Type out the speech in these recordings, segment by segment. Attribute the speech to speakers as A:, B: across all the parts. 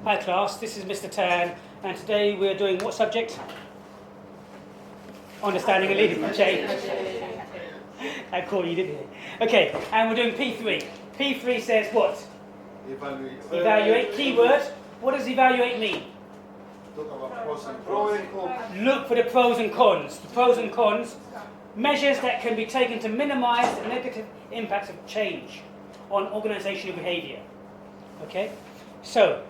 A: Hi class, this is Mr. Tan, and today we're doing what subject? Understanding and leading change. I called you, didn't I? Okay, and we're doing P3. P3 says what? Evaluate. Keyword. What does evaluate mean?
B: Talk about pros and cons.
A: Look for the pros and cons. The pros and cons. Measures that can be taken to minimize the negative impacts of change on organizational behavior. Okay? So,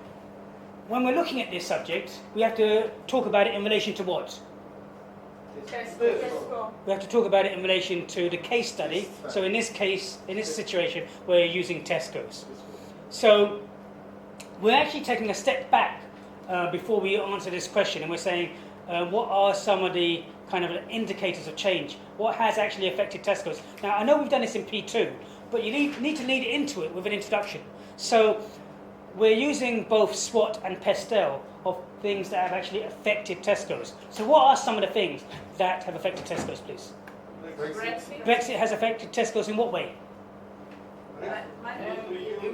A: when we're looking at this subject, we have to talk about it in relation to what? We have to talk about it in relation to the case study. So in this case, in this situation, we're using Tesco's. So we're actually taking a step back before we answer this question, and we're saying, what are some of the kind of indicators of change? What has actually affected Tesco's? Now, I know we've done this in P2, but you need to lead into it with an introduction. So we're using both SWOT and PESTEL of things that have actually affected Tesco's. So what are some of the things that have affected Tesco's, please? Brexit has affected Tesco's in what way?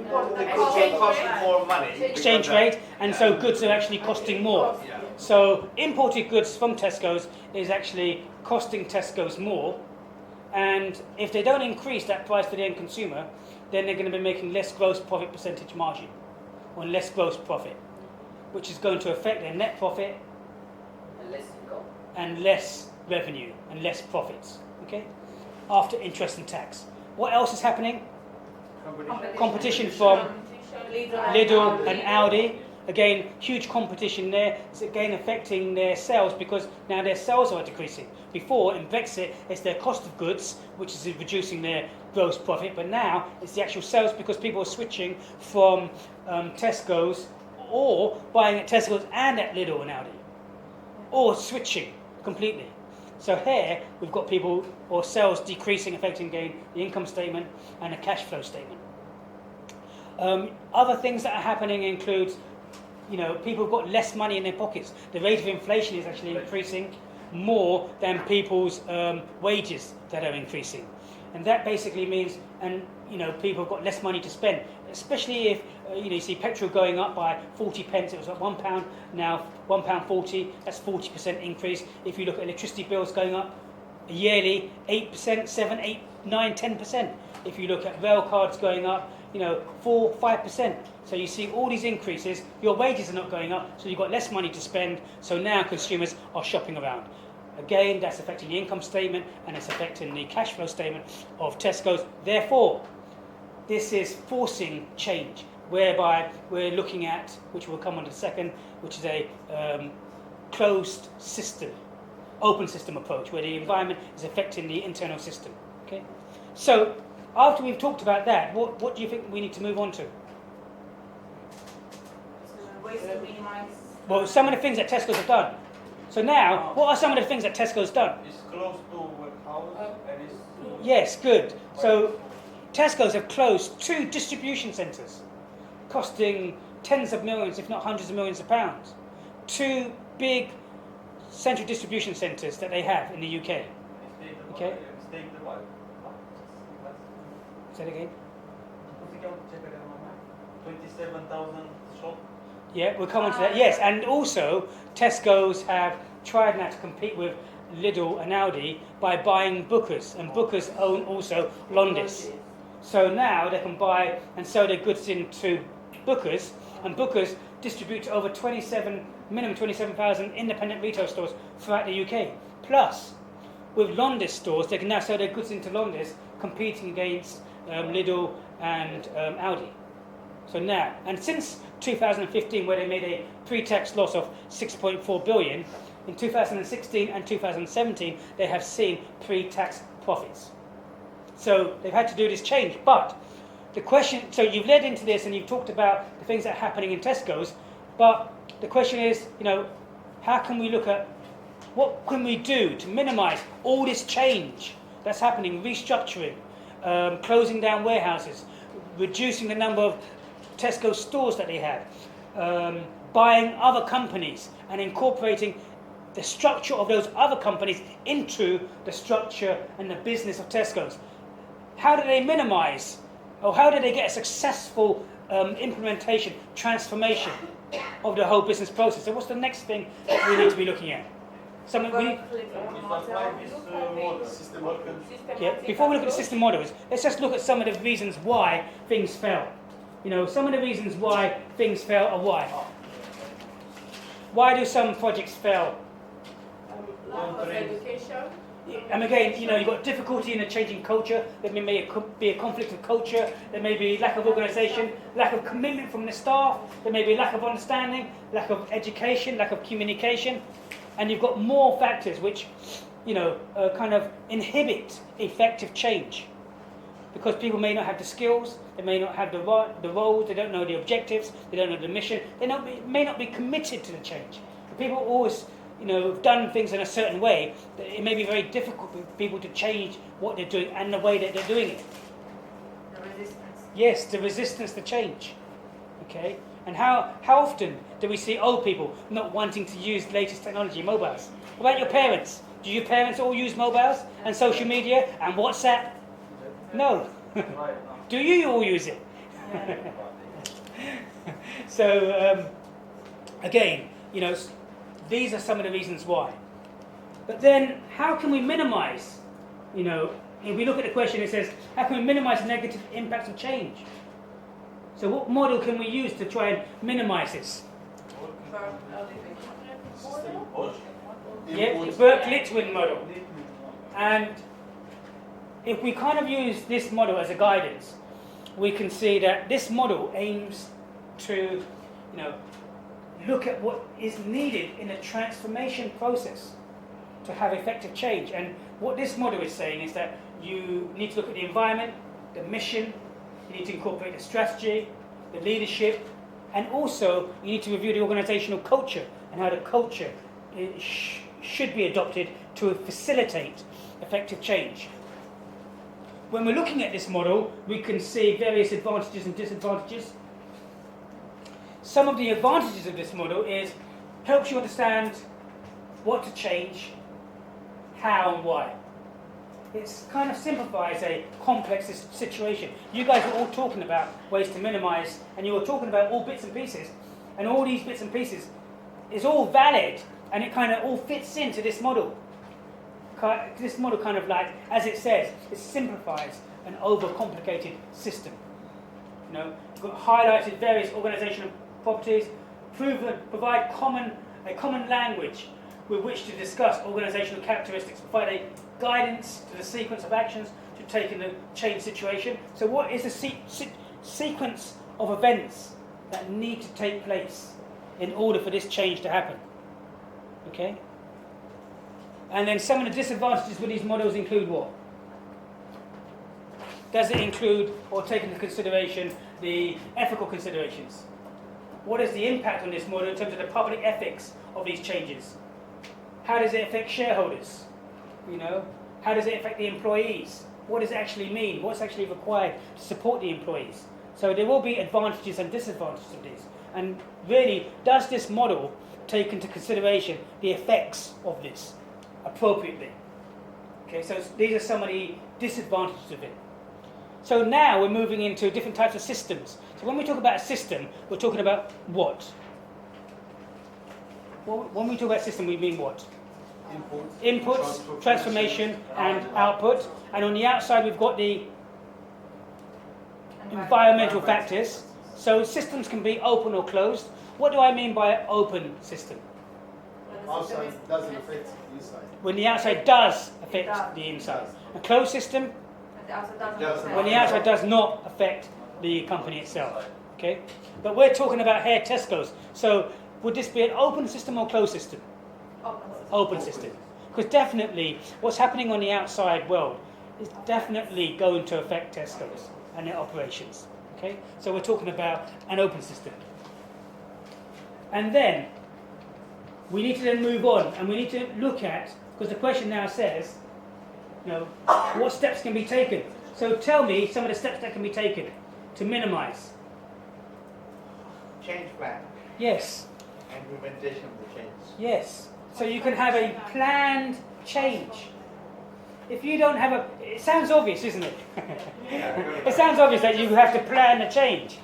C: Cost more money.
A: Exchange rate, and so goods are actually costing more. So imported goods from Tesco's is actually costing Tesco's more, and if they don't increase that price to the end consumer, then they're going to be making less gross profit percentage margin, or less gross profit, which is going to affect their net profit and less revenue and less profits. Okay, after interest and tax. What else is happening? Competition from Lidl and Aldi. Again, huge competition there. It's again affecting their sales because now their sales are decreasing. Before, in Brexit, it's their cost of goods, which is reducing their gross profit. But now, it's the actual sales because people are switching from Tesco's or buying at Tesco's and at Lidl and Aldi. Or switching completely. So here, we've got people or sales decreasing, affecting again the income statement and the cash flow statement. Other things that are happening include, people have got less money in their pockets. The rate of inflation is actually increasing more than people's wages that are increasing. And that basically means, people have got less money to spend, especially if, you see petrol going up by 40 pence. It was at £1, now £1.40, that's 40% increase. If you look at electricity bills going up yearly, 8%, 7, 8, 9, 10%. If you look at rail cards going up, 4, 5%. So you see all these increases, your wages are not going up, so you've got less money to spend, so now consumers are shopping around. Again, that's affecting the income statement and it's affecting the cash flow statement of Tesco's. Therefore, this is forcing change, whereby we're looking at, which we'll come on to second, which is a closed system, open system approach, where the environment is affecting the internal system. Okay. So after we've talked about that, what do you think we need to move on to?
D: Ways to minimize.
A: Well, some of the things that Tesco's have done. So now, what are some of the things that Tesco's done?
C: It's close to warehouse and it's...
A: Yes, good. So Tesco's have closed 2 distribution centres, costing tens of millions, if not hundreds of millions of pounds. 2 big central distribution centres that they have in the UK. Okay. Say it again.
C: 27,000 shops.
A: Yeah, we'll come on to that. Yes, and also Tesco's have tried now to compete with Lidl and Aldi by buying Booker's, and Booker's own also Londis. So now they can buy and sell their goods into Booker's, and Booker's distribute to over minimum 27,000 independent retail stores throughout the UK. Plus, with Londis stores, they can now sell their goods into Londis, competing against Lidl and Aldi. So now, and since 2015, where they made a pre-tax loss of 6.4 billion, in 2016 and 2017, they have seen pre-tax profits. So they've had to do this change. But the question, so you've led into this and you've talked about the things that are happening in Tesco's, but the question is, how can we look at, what can we do to minimise all this change that's happening, restructuring, closing down warehouses, reducing the number of Tesco stores that they have, buying other companies and incorporating the structure of those other companies into the structure and the business of Tesco's. How do they minimise, or how do they get a successful implementation, transformation of the whole business process. So what's the next thing that we need to be looking at? Something we,
C: Is that why this model
B: System
C: working?
A: yeah, before we look at the system models, let's just look at some of the reasons why things fail. You know, some of the reasons why things fail are why. Why do some projects fail?
D: Lack of education.
A: And again, you know, you've got difficulty in a changing culture. There may be a conflict of culture. There may be lack of organisation, lack of commitment from the staff. There may be lack of understanding, lack of education, lack of communication. And you've got more factors which, you know, kind of inhibit effective change. Because people may not have the skills, they may not have the roles, they don't know the objectives, they don't know the mission, may not be committed to the change. People always, you know, have done things in a certain way, that it may be very difficult for people to change what they're doing and the way that they're doing it.
D: The resistance.
A: Yes, the resistance to change. Okay? And how often do we see old people not wanting to use latest technology, mobiles? What about your parents? Do your parents all use mobiles and social media and WhatsApp? No.
C: Right now.
A: Do you all use it?
D: Yeah.
A: So, again, you know, these are some of the reasons why. But then, how can we minimize, you know, if we look at the question, it says, how can we minimize the negative impacts of change? So what model can we use to try and minimize this? Yeah, the Burke-Litwin model. And if we kind of use this model as a guidance, we can see that this model aims to, you know, look at what is needed in a transformation process to have effective change. And what this model is saying is that you need to look at the environment, the mission, you need to incorporate the strategy, the leadership, and also you need to review the organizational culture and how the culture should be adopted to facilitate effective change. When we're looking at this model, we can see various advantages and disadvantages. Some of the advantages of this model is helps you understand what to change, how and why. It kind of simplifies a complex situation. You guys were all talking about ways to minimize, and you were talking about all bits and pieces, and all these bits and pieces is all valid, and it kind of all fits into this model. This model kind of, like, as it says, it simplifies an overcomplicated system. You know, you've got highlighted various organizational properties, provide a common language with which to discuss organizational characteristics, provide a guidance to the sequence of actions to take in the change situation. So what is the sequence of events that need to take place in order for this change to happen? Okay? And then some of the disadvantages with these models include what? Does it include or take into consideration the ethical considerations? What is the impact on this model in terms of the public ethics of these changes? How does it affect shareholders? You know, how does it affect the employees? What does it actually mean? What's actually required to support the employees? So there will be advantages and disadvantages of this. And really, does this model take into consideration the effects of this appropriately? Okay, so these are some of the disadvantages of it. So now we're moving into different types of systems. So when we talk about a system, we're talking about what? Well, when we talk about system, we mean what? Inputs, transformation, and output. And on the outside, we've got the environmental factors. So systems can be open or closed. What do I mean by an open system?
B: Outside doesn't affect the inside.
A: When the outside does affect the inside. A closed system, when the outside does not affect the company itself. Okay? But we're talking about here Tesco's. So would this be an open system or closed system? Open system. Because definitely what's happening on the outside world is definitely going to affect Tesco's and their operations. Okay? So we're talking about an open system. And then we need to then move on and we need to look at, because the question now says, you know, what steps can be taken? So tell me some of the steps that can be taken to minimize.
E: Change plan,
A: Yes,
E: implementation of the change.
A: yes. So you can have a planned change. If you don't have a, it sounds obvious, isn't it? It sounds obvious that you have to plan a change.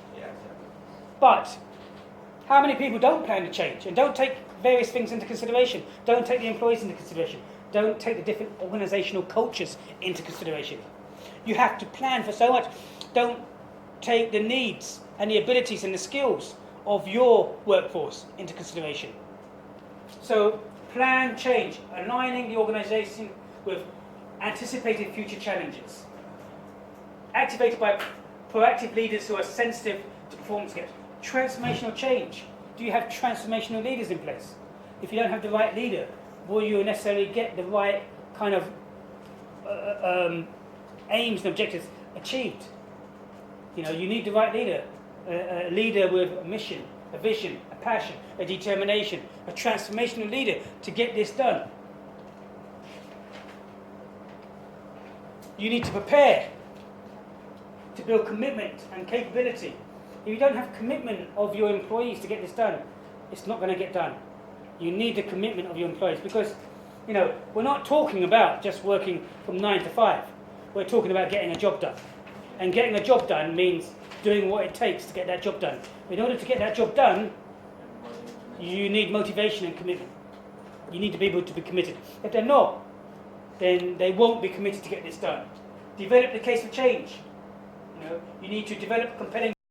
A: But how many people don't plan to change and don't take various things into consideration? Don't take the employees into consideration. Don't take the different organizational cultures into consideration. You have to plan for so much. Don't take the needs and the abilities and the skills of your workforce into consideration. So plan change, aligning the organization with anticipated future challenges. Activated by proactive leaders who are sensitive to performance gaps. Transformational change. Do you have transformational leaders in place? If you don't have the right leader, will you necessarily get the right kind of aims and objectives achieved? You need the right leader. A leader with a mission, a vision, a passion, a determination, a transformational leader to get this done. You need to prepare to build commitment and capability. If you don't have commitment of your employees to get this done, it's not going to get done. You need the commitment of your employees because, we're not talking about just working from 9 to 5. We're talking about getting a job done. And getting a job done means doing what it takes to get that job done. In order to get that job done, you need motivation and commitment. You need to be able to be committed. If they're not, then they won't be committed to get this done. Develop the case for change. You need to develop compelling